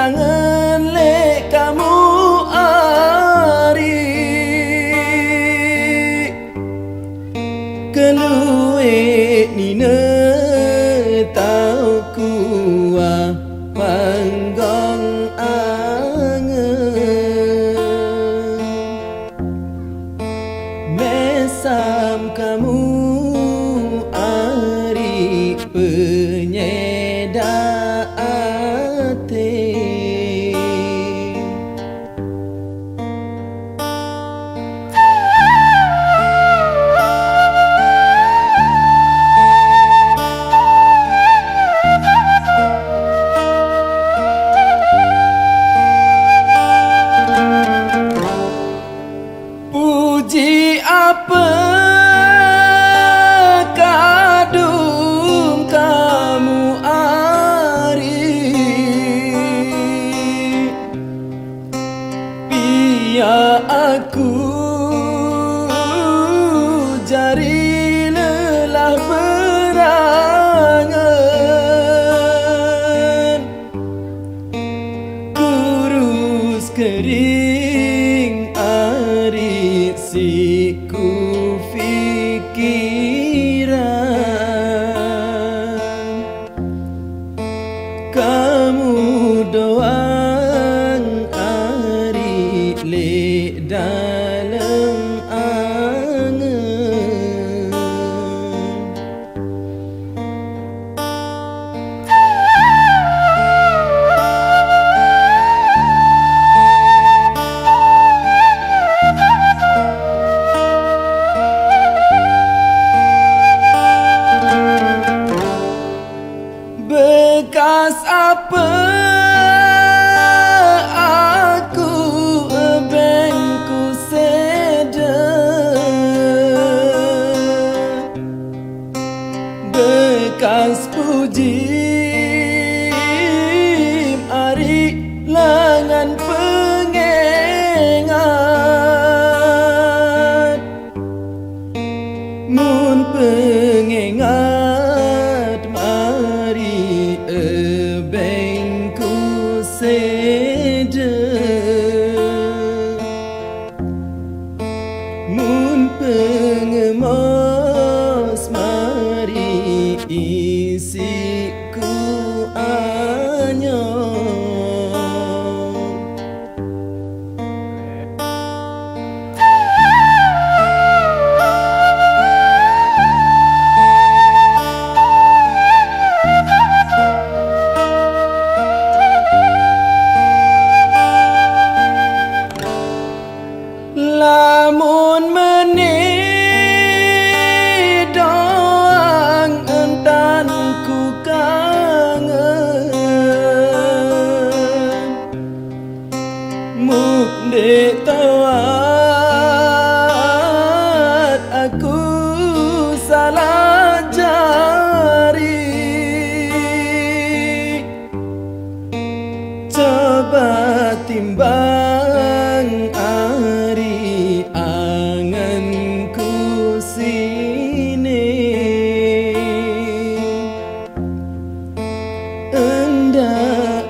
kangen le kamu ari kelue nina tau kuah panggong angen mesam kamu ari penyeda ate puji apa kadung kamu ari biar aku jari lelah berangan kurus kering ari siku fikiran kamu doang ari le dalam angan bekas apa aku bengku seda bekas puji ari langan pengengat mun pengengat mari bengku seda mun pengemos mari isiku anyong lamun meneh doang entan ku kangen muk dek tawat aku salah jari coba timbang ari anganku sini endah